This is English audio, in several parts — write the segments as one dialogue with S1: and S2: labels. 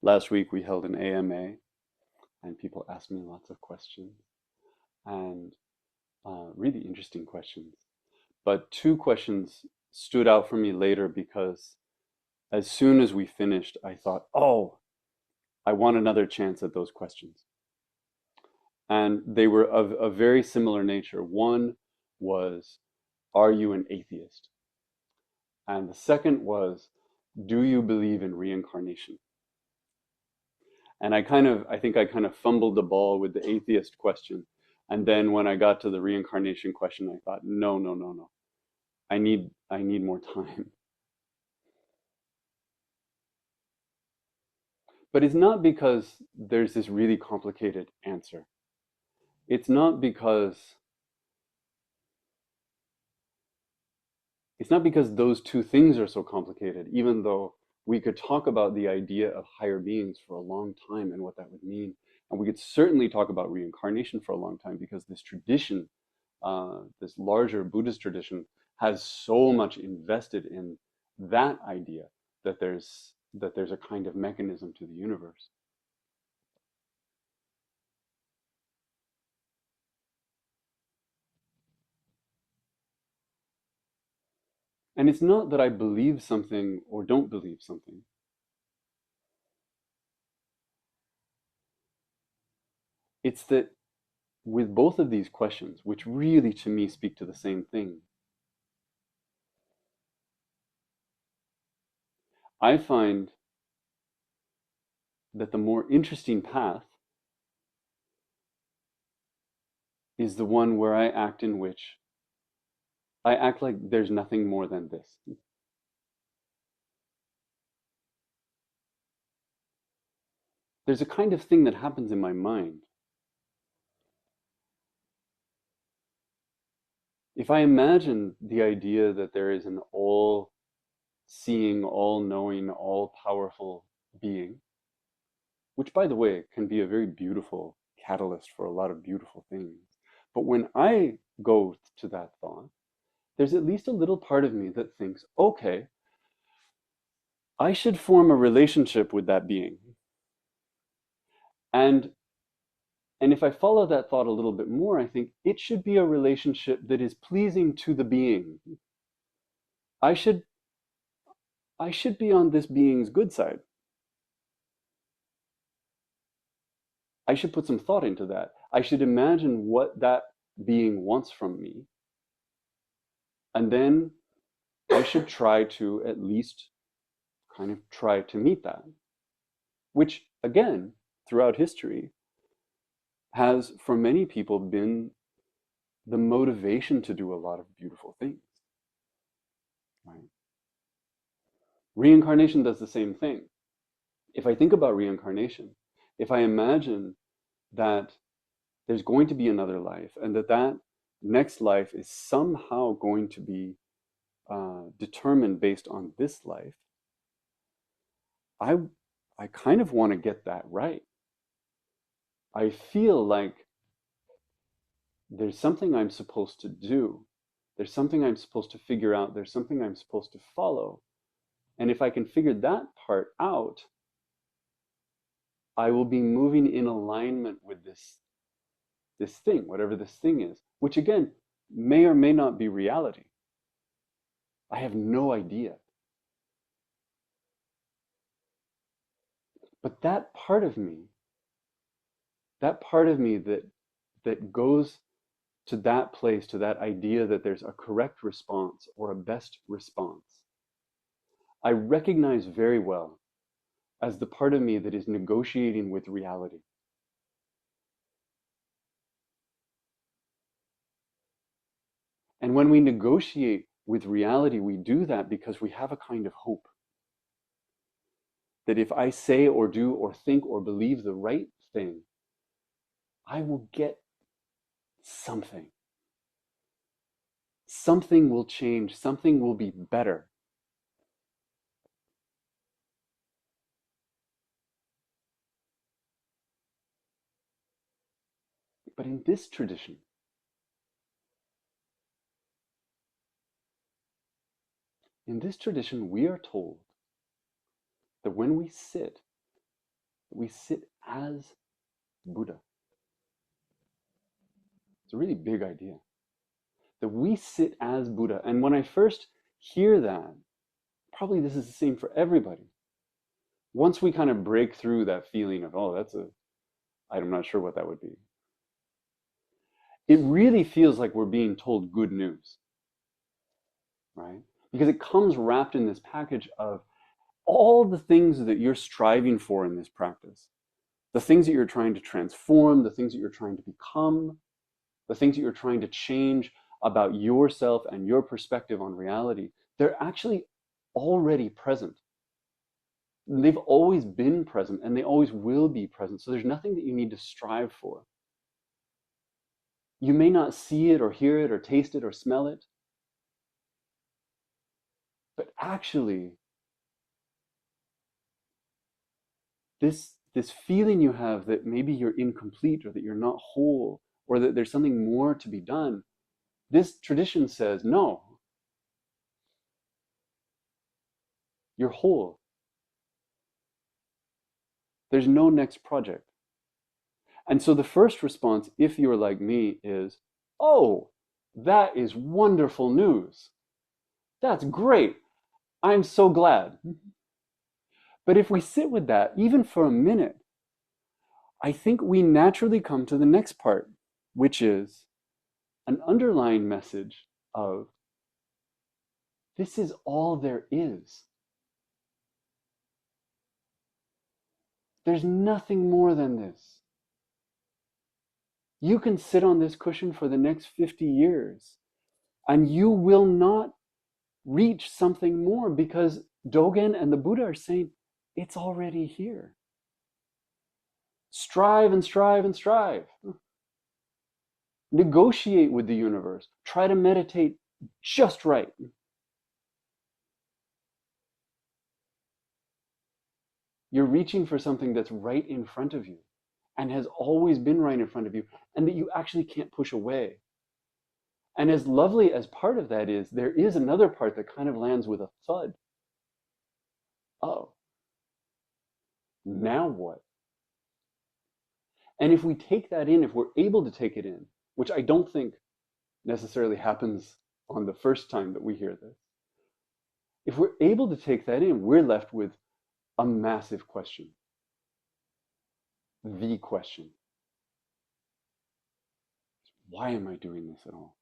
S1: Last week we held an AMA and people asked me lots of questions and really interesting questions. But two questions stood out for me later because as soon as we finished, I thought, oh, I want another chance at those questions. And they were of a very similar nature. One was, are you an atheist? And the second was, do you believe in reincarnation? And I think I kind of fumbled the ball with the atheist question. And then when I got to the reincarnation question, I thought, no, no, no, no. I need more time. But it's not because there's this really complicated answer. It's not because it's not because those two things are so complicated, even though we could talk about the idea of higher beings for a long time and what that would mean. And we could certainly talk about reincarnation for a long time because this tradition, this larger Buddhist tradition, has so much invested in that idea that there's a kind of mechanism to the universe. And it's not that I believe something or don't believe something. It's that with both of these questions, which really to me speak to the same thing, I find that the more interesting path is the one where I act in which I act like there's nothing more than this. There's a kind of thing that happens in my mind. If I imagine the idea that there is an all seeing, all knowing, all powerful being, which by the way can be a very beautiful catalyst for a lot of beautiful things. But when I go to that thought, there's at least a little part of me that thinks, okay, I should form a relationship with that being. And and if I follow that thought a little bit more, I think it should be a relationship that is pleasing to the being. I should I should be on this being's good side. I should put some thought into that. I should imagine what that being wants from me. And then I should try to at least kind of try to meet that, which again, throughout history, has for many people been the motivation to do a lot of beautiful things. Right? Reincarnation does the same thing. If I think about reincarnation, if I imagine that there's going to be another life and that next life is somehow going to be determined based on this life, I, I kind of want to get that right. I feel like there's something I'm supposed to do. There's something I'm supposed to figure out. There's something I'm supposed to follow. And if I can figure that part out, I will be moving in alignment with this thing, whatever this thing is, which again may or may not be reality. I have no idea. But that part of me that goes to that place, to that idea that there's a correct response or a best response, I recognize very well as the part of me that is negotiating with reality. And when we negotiate with reality, we do that because we have a kind of hope that if I say or do or think or believe the right thing, I will get something. Something will change, something will be better. But in this tradition, we are told that when we sit, We sit as Buddha. It's a really big idea. That we sit as Buddha. And when I first hear that, probably this is the same for everybody. Once we kind of break through that feeling of, oh, I'm not sure what that would be. It really feels like we're being told good news, right? Because it comes wrapped in this package of all the things that you're striving for in this practice, the things that you're trying to transform, the things that you're trying to become, the things that you're trying to change about yourself and your perspective on reality, they're actually already present. They've always been present and they always will be present. So there's nothing that you need to strive for. You may not see it or hear it or taste it or smell it, but actually, this feeling you have that maybe you're incomplete or that you're not whole or that there's something more to be done, this tradition says, no, you're whole. There's no next project. And so the first response, if you're like me, is, oh, that is wonderful news. That's great. I'm so glad. But if we sit with that, even for a minute, I think we naturally come to the next part, which is an underlying message of this is all there is. There's nothing more than this. You can sit on this cushion for the next 50 years and you will not reach something more because Dogen and the Buddha are saying it's already here. Strive and strive and strive. Negotiate with the universe. Try to meditate just right. You're reaching for something that's right in front of you and has always been right in front of you and that you actually can't push away. And as lovely as part of that is, there is another part that kind of lands with a thud. Oh, now what? And if we take that in, if we're able to take it in, which I don't think necessarily happens on the first time that we hear this, if we're able to take that in, we're left with a massive question. The question. Why am I doing this at all?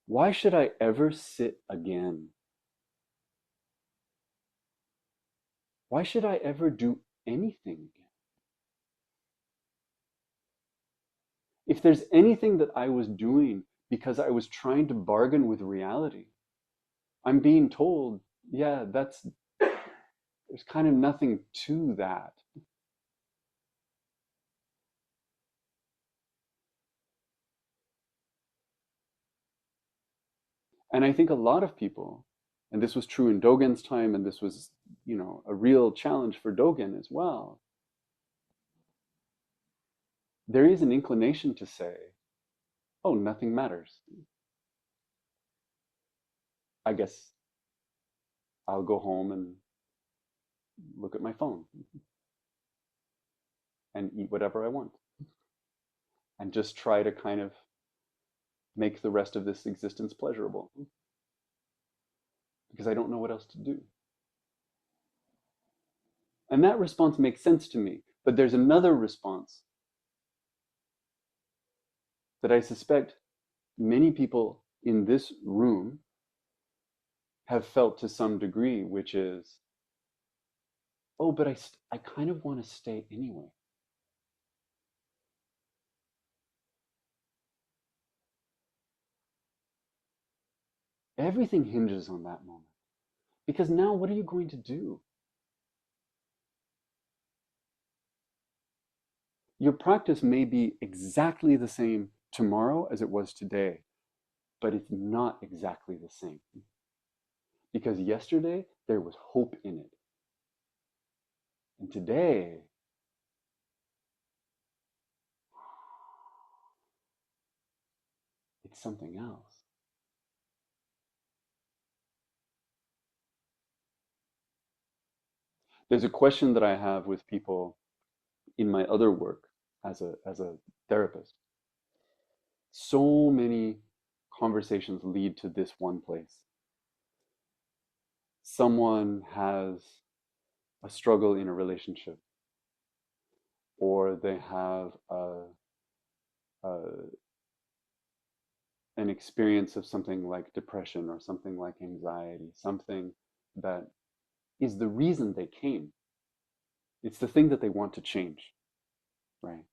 S1: Why should I ever sit again? Why should I ever do anything again? If there's anything that I was doing because I was trying to bargain with reality, I'm being told, yeah, there's kind of nothing to that. And I think a lot of people, and this was true in Dogen's time, and this was, a real challenge for Dogen as well. There is an inclination to say, oh, nothing matters. I guess I'll go home and look at my phone and eat whatever I want and just try to kind of make the rest of this existence pleasurable because I don't know what else to do. And that response makes sense to me. But there's another response that I suspect many people in this room have felt to some degree, which is, oh, but I kind of want to stay anyway. Everything hinges on that moment. Because now what are you going to do? Your practice may be exactly the same tomorrow as it was today, but it's not exactly the same. Because yesterday there was hope in it. And today, it's something else. There's a question that I have with people in my other work as a therapist. So many conversations lead to this one place. Someone has a struggle in a relationship, or they have a an experience of something like depression or something like anxiety, something that is the reason they came. It's the thing that they want to change, right?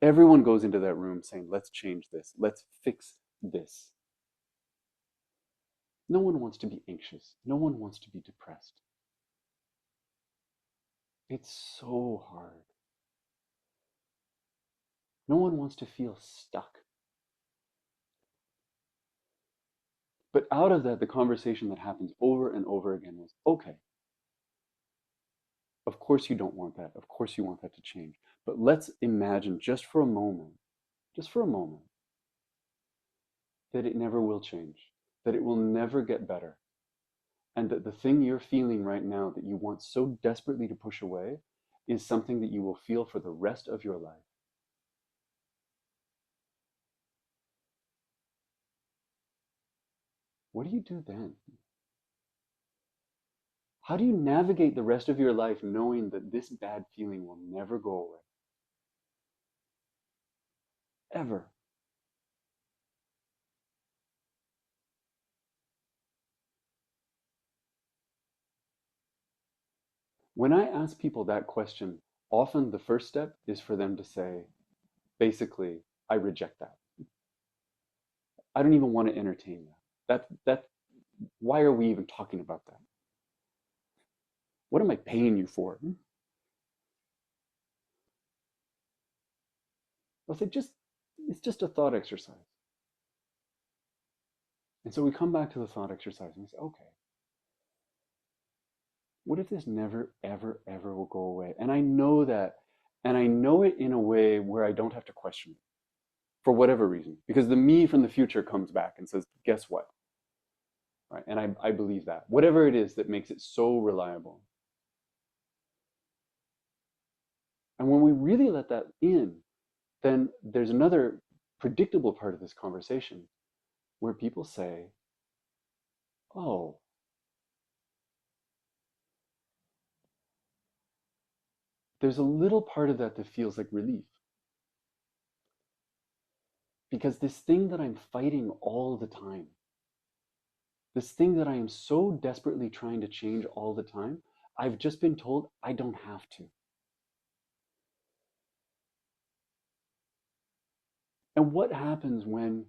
S1: Everyone goes into that room saying, let's change this, let's fix this. No one wants to be anxious. No one wants to be depressed. It's so hard. No one wants to feel stuck. But out of that, the conversation that happens over and over again was, okay, of course you don't want that. Of course you want that to change. But let's imagine just for a moment, that it never will change, that it will never get better, and that the thing you're feeling right now that you want so desperately to push away is something that you will feel for the rest of your life. What do you do then? How do you navigate the rest of your life knowing that this bad feeling will never go away? Ever. When I ask people that question, often the first step is for them to say, basically, I reject that. I don't even want to entertain that. Why are we even talking about that? What am I paying you for? I'll say, it's just a thought exercise. And so we come back to the thought exercise and we say, okay, what if this never, ever, ever will go away? And I know that, and I know it in a way where I don't have to question it for whatever reason, because the me from the future comes back and says, guess what? Right? And I believe that. Whatever it is that makes it so reliable. And when we really let that in, then there's another predictable part of this conversation where people say, oh, there's a little part of that that feels like relief. Because this thing that I'm fighting all the time, this thing that I am so desperately trying to change all the time, I've just been told I don't have to. And what happens when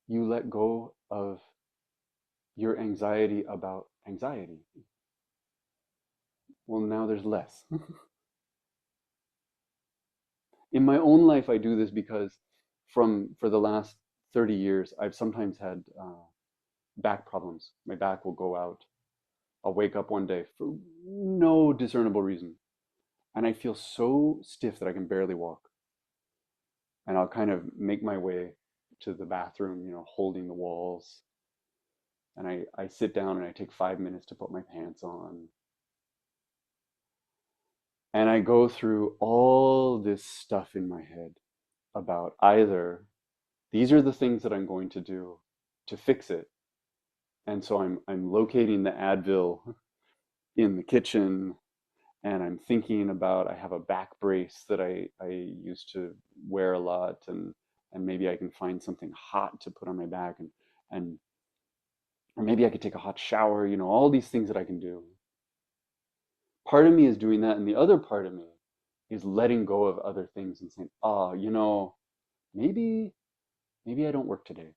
S1: you let go of your anxiety about anxiety? Well, now there's less. In my own life, I do this because for the last 30 years, I've sometimes had back problems. My back will go out. I'll wake up one day for no discernible reason, and I feel so stiff that I can barely walk. And I'll kind of make my way to the bathroom, holding the walls. And I sit down and I take 5 minutes to put my pants on. And I go through all this stuff in my head about either these are the things that I'm going to do to fix it. And so I'm locating the Advil in the kitchen, and I'm thinking about I have a back brace that I used to wear a lot, and maybe I can find something hot to put on my back, and or maybe I could take a hot shower, all these things that I can do. Part of me is doing that, and the other part of me is letting go of other things and saying, oh, maybe maybe I don't work today.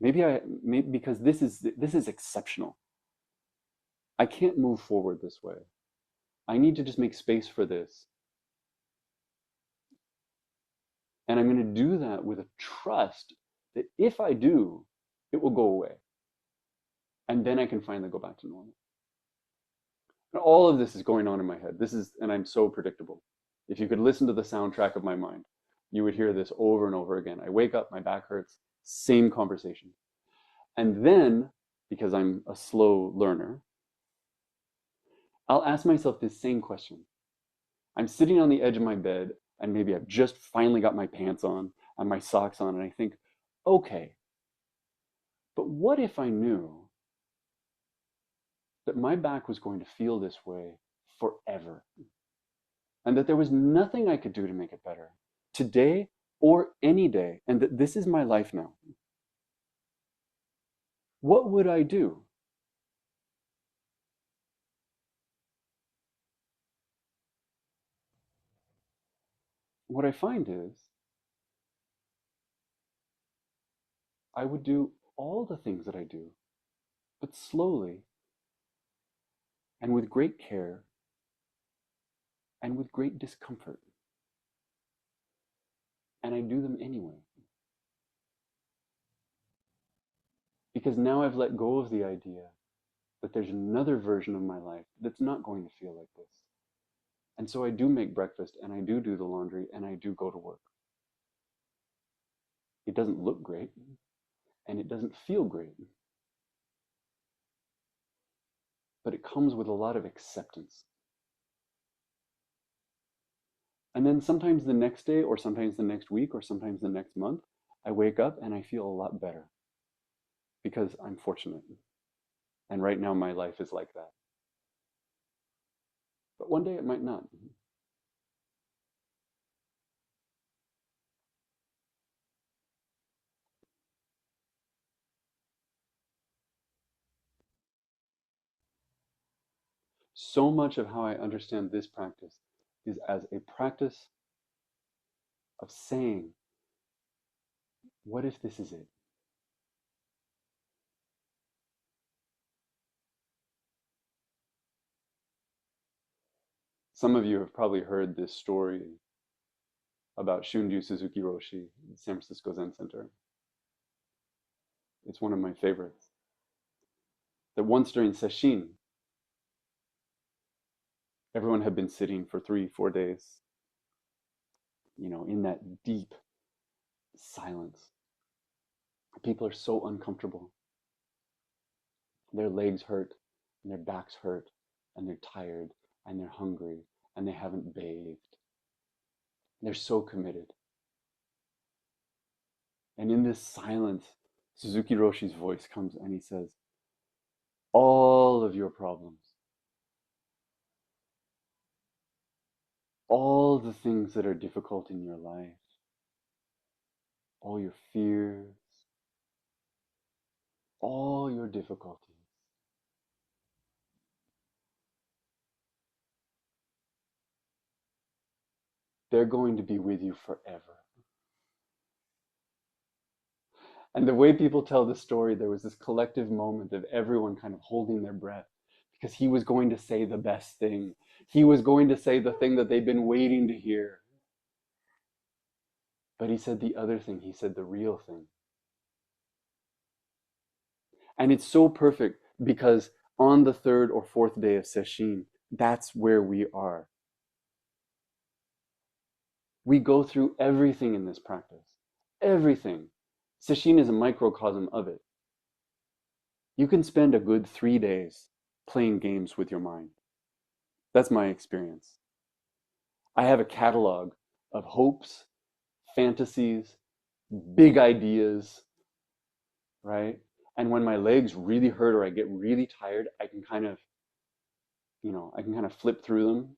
S1: Maybe because this is exceptional. I can't move forward this way. I need to just make space for this. And I'm going to do that with a trust that if I do, it will go away. And then I can finally go back to normal. And all of this is going on in my head. And I'm so predictable. If you could listen to the soundtrack of my mind, you would hear this over and over again. I wake up, my back hurts, same conversation. And then, because I'm a slow learner, I'll ask myself this same question. I'm sitting on the edge of my bed, and maybe I've just finally got my pants on and my socks on, and I think, okay, but what if I knew that my back was going to feel this way forever, and that there was nothing I could do to make it better today or any day, and that this is my life now? What would I do? What I find is I would do all the things that I do, but slowly and with great care and with great discomfort. And I do them anyway. Because now I've let go of the idea that there's another version of my life that's not going to feel like this. And so I do make breakfast, and I do the laundry, and I do go to work. It doesn't look great, and it doesn't feel great, but it comes with a lot of acceptance. And then sometimes the next day, or sometimes the next week, or sometimes the next month, I wake up and I feel a lot better because I'm fortunate. And right now my life is like that. But one day it might not. So much of how I understand this practice is as a practice of saying, what if this is it? Some of you have probably heard this story about Shunryu Suzuki Roshi, the San Francisco Zen Center. It's one of my favorites. That once during Sesshin, everyone had been sitting for 3, 4 days, in that deep silence. People are so uncomfortable. Their legs hurt, and their backs hurt, and they're tired, and they're hungry, and they haven't bathed. They're so committed. And in this silence, Suzuki Roshi's voice comes and he says, all of your problems, all the things that are difficult in your life, all your fears, all your difficulties, they're going to be with you forever. And the way people tell the story, there was this collective moment of everyone kind of holding their breath because he was going to say the best thing. He was going to say the thing that they'd been waiting to hear. But he said the other thing. He said the real thing. And it's so perfect because on the third or fourth day of Sesshin, that's where we are. We go through everything in this practice. Everything. Sesshin is a microcosm of it. You can spend a good 3 days playing games with your mind. That's my experience. I have a catalog of hopes, fantasies, big ideas, right? And when my legs really hurt or I get really tired, I can kind of, flip through them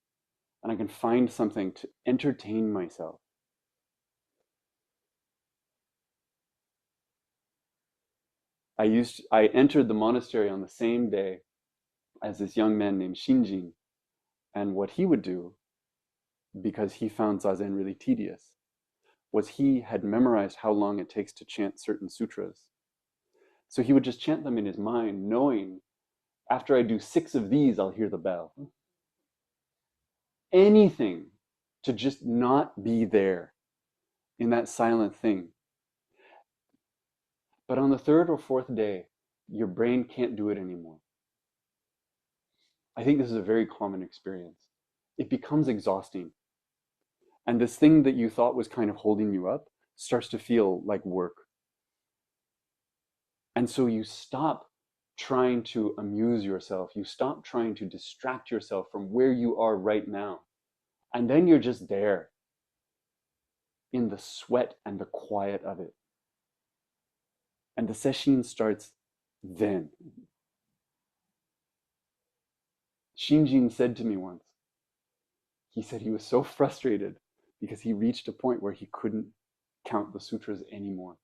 S1: and I can find something to entertain myself. I entered the monastery on the same day as this young man named Shinjin. And what he would do, because he found Zazen really tedious, was he had memorized how long it takes to chant certain sutras. So he would just chant them in his mind, knowing after I do 6 of these, I'll hear the bell. Anything to just not be there in that silent thing. But on the third or fourth day, your brain can't do it anymore. I think this is a very common experience. It becomes exhausting. And this thing that you thought was kind of holding you up starts to feel like work. And so you stop trying to amuse yourself. You stop trying to distract yourself from where you are right now. And then you're just there in the sweat and the quiet of it. And the session starts then. Shinjin said to me once, he said he was so frustrated because he reached a point where he couldn't count the sutras anymore.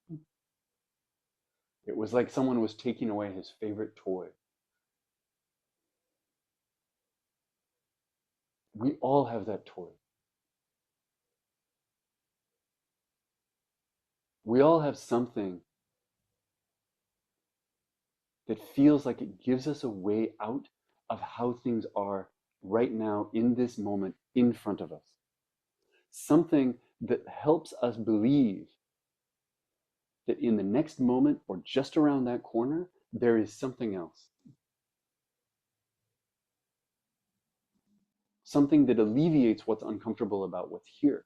S1: It was like someone was taking away his favorite toy. We all have that toy. We all have something that feels like it gives us a way out of how things are right now in this moment in front of us. Something that helps us believe that in the next moment or just around that corner, there is something else. Something that alleviates what's uncomfortable about what's here.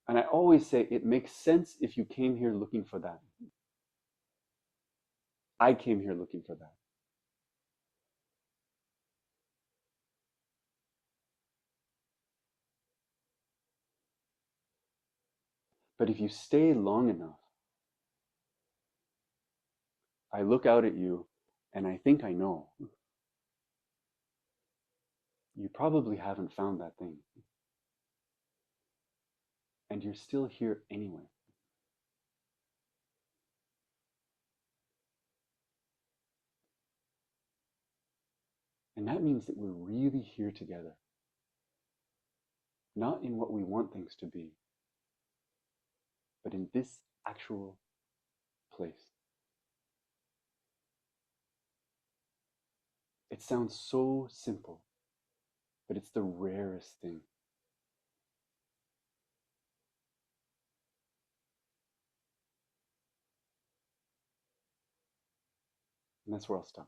S1: And I always say it makes sense if you came here looking for that. I came here looking for that. But if you stay long enough, I look out at you and I think I know. You probably haven't found that thing. And you're still here anyway. And that means that we're really here together. Not in what we want things to be, but in this actual place. It sounds so simple, but it's the rarest thing. And that's where I'll stop.